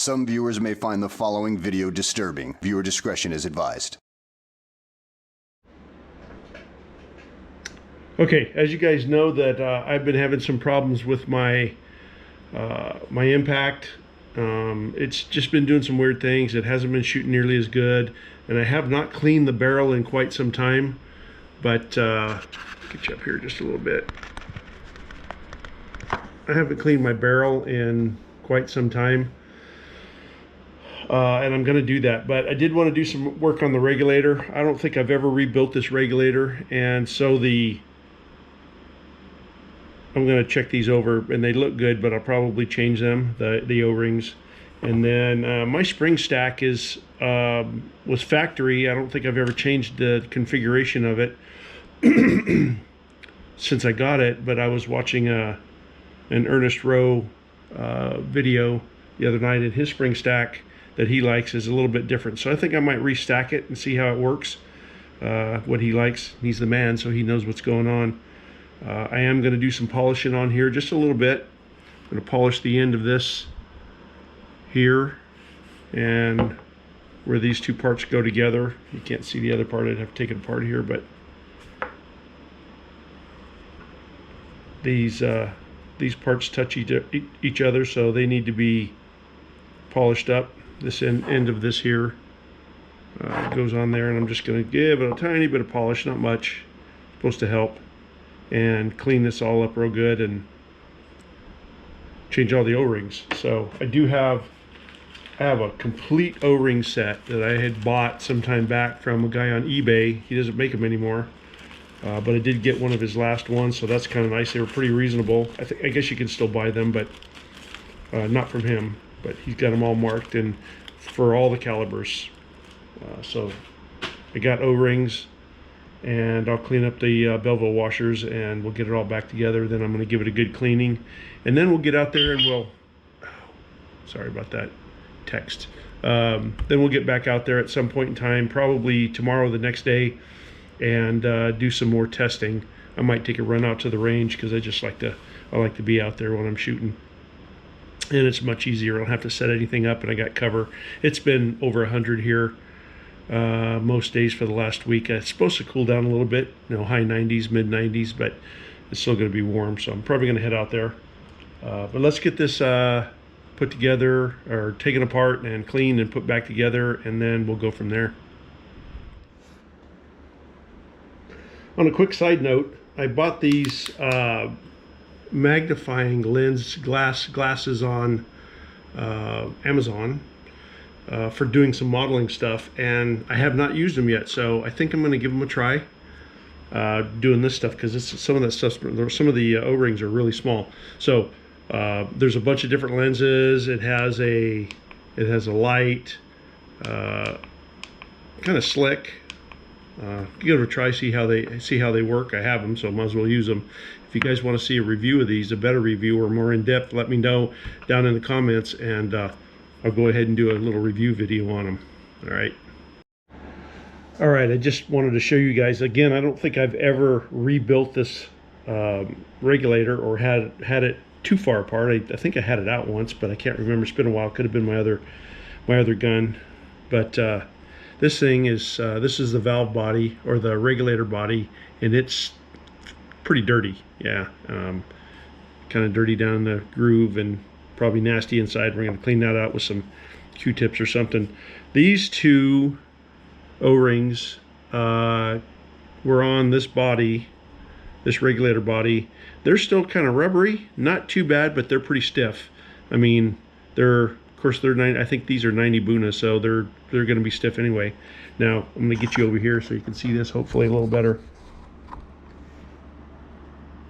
Some viewers may find the following video disturbing. Viewer discretion is advised. Okay, as you guys know that I've been having some problems with my my impact. It's just been doing some weird things. It hasn't been shooting nearly as good, and I have not cleaned the barrel in quite some time. But get you up here just a little bit. I haven't cleaned my barrel in quite some time, and I'm going to do that. But I did want to do some work on the regulator. I don't think I've ever rebuilt this regulator, and so I'm going to check these over, and they look good, but I'll probably change them, the O-rings. And then my spring stack was factory. I don't think I've ever changed the configuration of it since I got it, but I was watching an Ernest Rowe video the other night, and his spring stack that he likes is a little bit different. So I think I might restack it and see how it works, what he likes. He's the man, so he knows what's going on. I am going to do some polishing on here, just a little bit. I'm going to polish the end of this here, and where these two parts go together. You can't see the other part. I'd have to take it apart here, but these parts touch each other, so they need to be polished up. This end of this here goes on there, and I'm just going to give it a tiny bit of polish, not much. It's supposed to help, and clean this all up real good and change all the O-rings. So I have a complete O-ring set that I had bought some time back from a guy on eBay. He doesn't make them anymore, but I did get one of his last ones, so that's kind of nice. They were pretty reasonable. I guess you can still buy them, but not from him. But he's got them all marked and for all the calibers. So I got O-rings, and I'll clean up the Belleville washers, and we'll get it all back together. Then I'm going to give it a good cleaning, and then we'll get out there and sorry about that text. Then we'll get back out there at some point in time, probably tomorrow or the next day, and do some more testing. I might take a run out to the range, because I like to be out there when I'm shooting, and it's much easier. I don't have to set anything up, and I got cover. It's been over 100 here most days for the last week. It's supposed to cool down a little bit, high 90s, mid 90s, but it's still going to be warm, so I'm probably going to head out there. But let's get this put together, or taken apart and cleaned and put back together, and then we'll go from there. On a quick side note, I bought these magnifying lens glasses on Amazon for doing some modeling stuff, and I have not used them yet, so I think I'm going to give them a try doing this stuff, because some of the O-rings are really small. So there's a bunch of different lenses. It has a light, kind of slick. Give it a try, see how they work. I have them, so I might as well use them. If you guys want to see a review of these, a better review or more in depth, let me know down in the comments, and I'll go ahead and do a little review video on them. All right, I just wanted to show you guys again. I don't think I've ever rebuilt this regulator or had it too far apart. I think I had it out once, but I can't remember. It's been a while. Could have been my other gun. But this thing is this is the valve body, or the regulator body, and it's pretty dirty. Yeah, kind of dirty down the groove and probably nasty inside. We're going to clean that out with some Q-tips or something. These two O-rings were on this body, this regulator body. They're still kind of rubbery, not too bad, but they're pretty stiff. I mean, of course they're 90. I think these are 90 Buna, so they're going to be stiff anyway. Now I'm going to get you over here so you can see this hopefully a little better.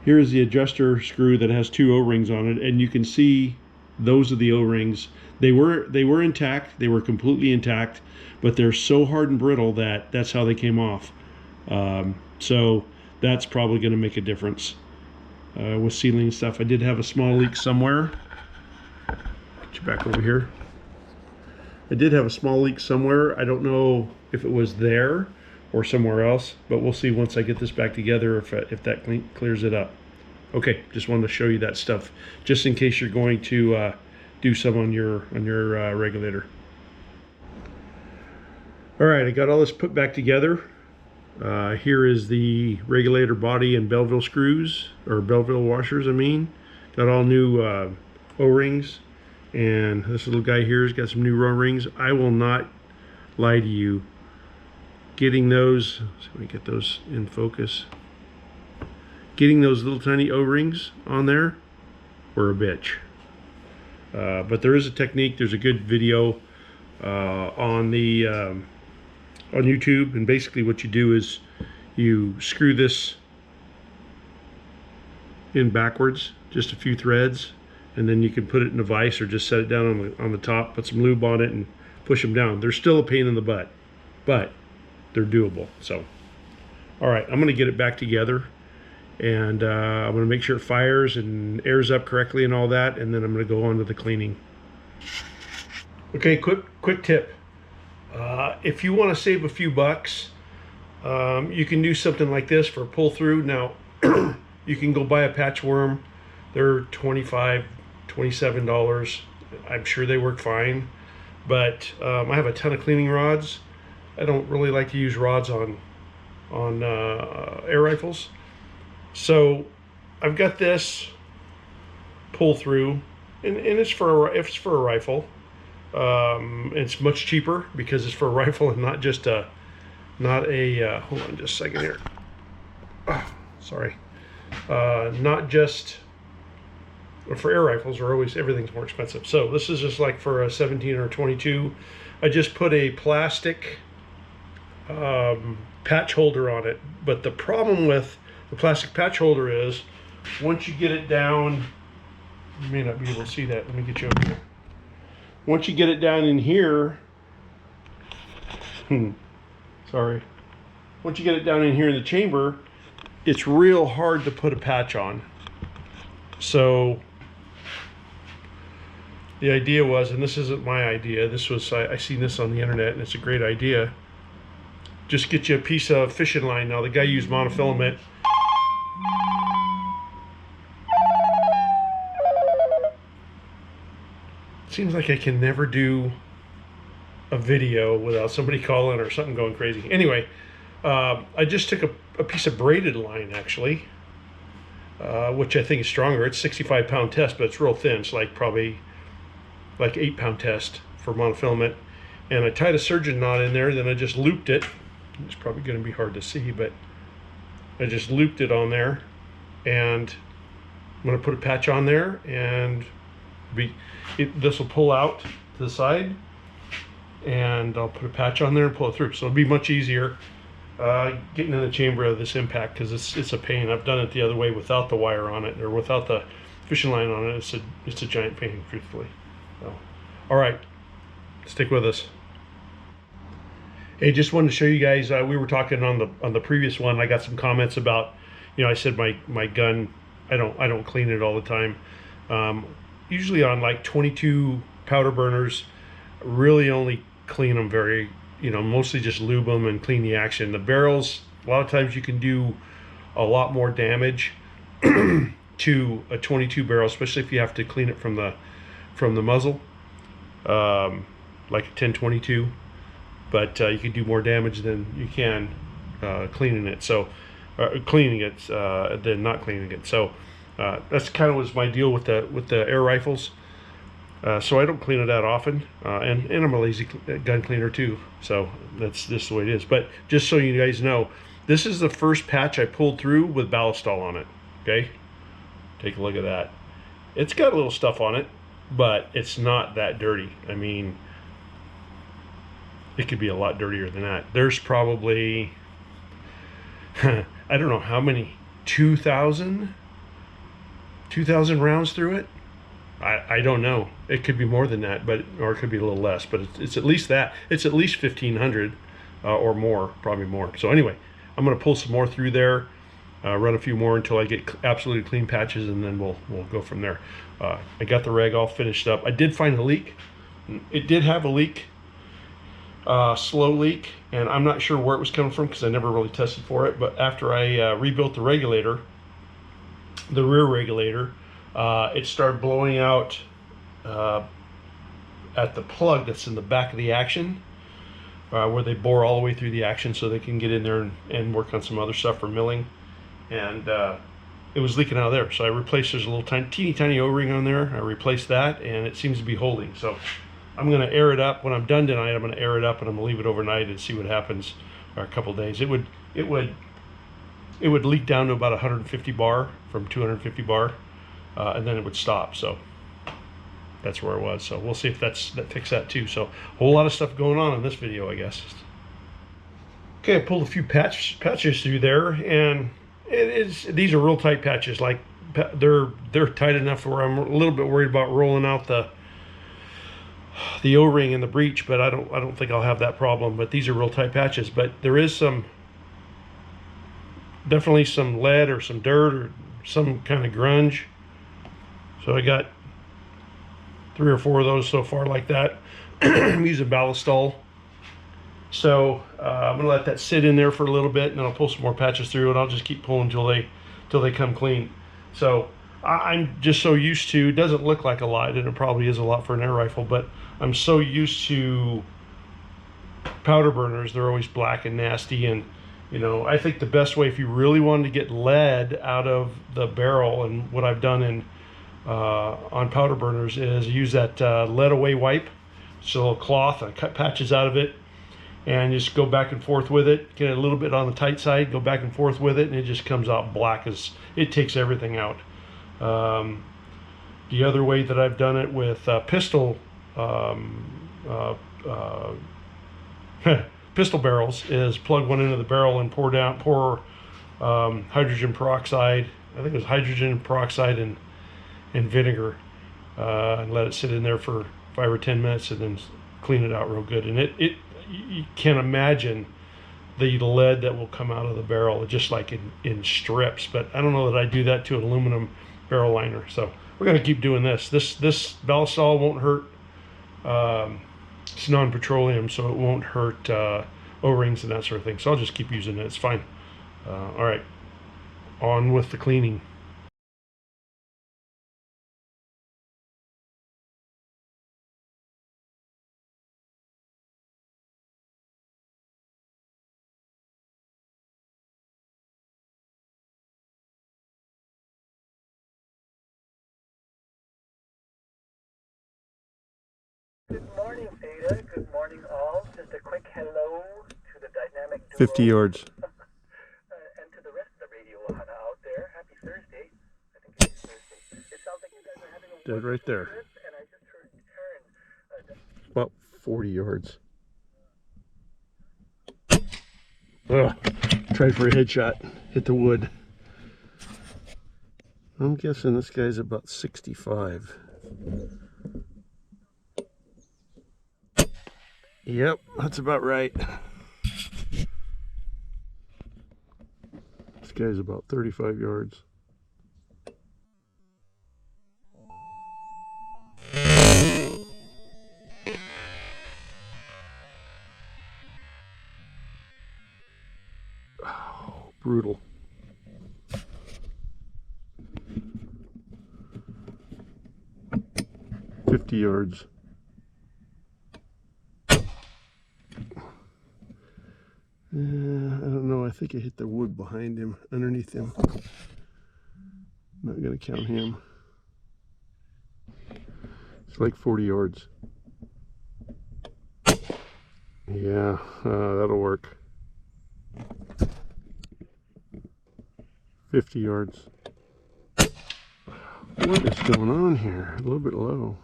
Here's the adjuster screw that has two O-rings on it, and you can see those are the O-rings. They were intact. They were completely intact, but they're so hard and brittle that's how they came off. So that's probably going to make a difference with sealing and stuff. I did have a small leak somewhere. Get you back over here. I did have a small leak somewhere. I don't know if it was there or somewhere else, but we'll see once I get this back together if that clears it up. Okay, just wanted to show you that stuff, just in case you're going to do some on your regulator. All right, I got all this put back together. Here is the regulator body and Belleville screws, or Belleville washers, I mean. Got all new O-rings, and this little guy here has got some new O-rings. I will not lie to you. Getting those, let me get those in focus. Getting those little tiny O-rings on there were a bitch. But there is a technique. There's a good video on YouTube, and basically what you do is you screw this in backwards, just a few threads, and then you can put it in a vise or just set it down on the top, put some lube on it, and push them down. They're still a pain in the butt, but they're doable. So, all right, I'm going to get it back together, and I'm going to make sure it fires and airs up correctly and all that, and then I'm going to go on to the cleaning. Okay, quick tip. If you want to save a few bucks, you can do something like this for a pull through. Now, you can go buy a patch worm. They're $25, $27. I'm sure they work fine, but I have a ton of cleaning rods. I don't really like to use rods on air rifles, so I've got this pull through, and it's for a rifle. It's much cheaper because it's for a rifle and not just a hold on just a second here. Oh, sorry. Not just for air rifles, everything's more expensive. So this is just like for a 17 or 22. I just put a plastic patch holder on it, but the problem with the plastic patch holder is once you get it down, you may not be able to see that. Let me get you over here. Once you get it down in here, sorry. Once you get it down in here in the chamber, it's real hard to put a patch on. So the idea was, and this isn't my idea, this was, I seen this on the internet and it's a great idea. Just get you a piece of fishing line. Now the guy used monofilament. Seems like I can never do a video without somebody calling or something going crazy. Anyway, I just took a piece of braided line, actually, which I think is stronger. It's 65-pound test, but it's real thin. It's like probably like 8-pound test for monofilament. And I tied a surgeon knot in there, then I just looped it. It's probably going to be hard to see, but I just looped it on there, and I'm going to put a patch on there, and this will pull out to the side, and I'll put a patch on there and pull it through. So it'll be much easier getting in the chamber of this impact, because it's a pain. I've done it the other way without the wire on it, or without the fishing line on it. It's a giant pain, truthfully. So, all right, stick with us. Hey, just wanted to show you guys. We were talking on the previous one. I got some comments about, I said my gun, I don't clean it all the time. Usually on like 22 powder burners, really only clean them mostly just lube them and clean the action. The barrels, a lot of times you can do a lot more damage to a 22 barrel, especially if you have to clean it from the muzzle, like a 1022. But you can do more damage than you can cleaning it. So than not cleaning it. So that's kind of was my deal with the air rifles. So I don't clean it that often, and I'm a lazy gun cleaner too. So that's just the way it is. But just so you guys know, this is the first patch I pulled through with ballistol on it. Okay, take a look at that. It's got a little stuff on it, but it's not that dirty. I mean, it could be a lot dirtier than that. There's probably I don't know how many, 2,000 rounds through it. I don't know. It could be more than that, or it could be a little less, but it's at least that. It's at least 1,500 or more, probably more. So anyway, I'm going to pull some more through there, run a few more until I get absolutely clean patches, and then we'll go from there. I got the rag all finished up. I did find a leak. It did have a leak, slow leak, and I'm not sure where it was coming from because I never really tested for it. But after I rebuilt the regulator, the rear regulator, it started blowing out at the plug that's in the back of the action, where they bore all the way through the action so they can get in there and work on some other stuff for milling. And it was leaking out of there, so I replaced. There's a little teeny tiny O-ring on there. I replaced that, and it seems to be holding. So I'm going to air it up. When I'm done tonight, I'm going to air it up, and I'm going to leave it overnight and see what happens for a couple days. It would leak down to about 150 bar from 250 bar, and then it would stop. So that's where it was. So we'll see if that fixes that too. So a whole lot of stuff going on in this video, I guess. Okay, I pulled a few patches through there, and these are real tight patches. Like they're tight enough where I'm a little bit worried about rolling out the O-ring and the breech, but I don't think I'll have that problem. But these are real tight patches. But there is definitely some lead or some dirt or some kind of grunge. So I got 3 or 4 of those so far like that. I'm using ballistol. So I'm gonna let that sit in there for a little bit, and then I'll pull some more patches through, and I'll just keep pulling till they come clean. So I'm just so used to, it doesn't look like a lot, and it probably is a lot for an air rifle, but I'm so used to powder burners. They're always black and nasty, and you know, I think the best way if you really wanted to get lead out of the barrel, and what I've done in on powder burners, is use that lead away wipe. It's a little cloth, I cut patches out of it, and just go back and forth with it. Get a little bit on the tight side, go back and forth with it, and it just comes out black as it takes everything out. The other way that I've done it with pistol pistol barrels is plug one into the barrel and pour hydrogen peroxide. I think it was hydrogen peroxide and vinegar, and let it sit in there for 5 or 10 minutes, and then clean it out real good. And you can't imagine the lead that will come out of the barrel, just like in strips. But I don't know that I do that to an aluminum barrel liner. So we're going to keep doing this. This ballistol won't hurt. It's non-petroleum, so it won't hurt O-rings and that sort of thing. So I'll just keep using it. It's fine. All right, on with the cleaning. Good morning, Ada. Good morning, all. Just a quick hello to the dynamic duo. 50 yards. And to the rest of the radio out there. Happy Thursday. I think it's Thursday. It sounds like you guys are having a Dead right there. trip, and I just heard Karen. About 40 yards. Ugh. Tried for a headshot. Hit the wood. I'm guessing this guy's about 65. Yep, that's about right. This guy's about 35 yards. Oh, brutal. $50 yards. I don't know. I think I hit the wood behind him, underneath him. Not going to count him. It's like 40 yards. Yeah, that'll work. 50 yards. What is going on here? A little bit low.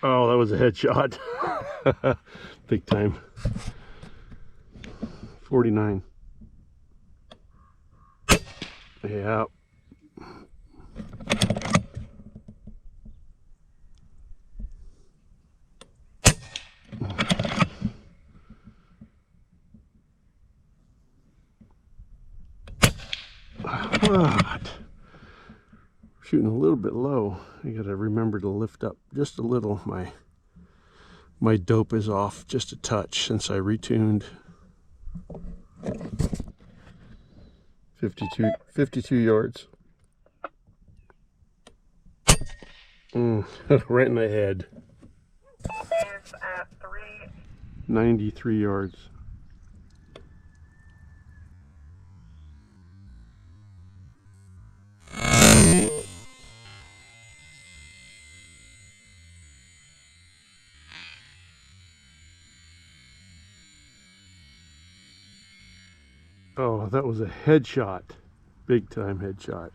Oh, that was a headshot. Big time. 49. Yeah. What? Shooting a little bit low. I gotta remember to lift up just a little. My dope is off just a touch since I retuned. 52 yards. Right in the head. Is at 93 yards. Oh, that was a headshot. Big time headshot.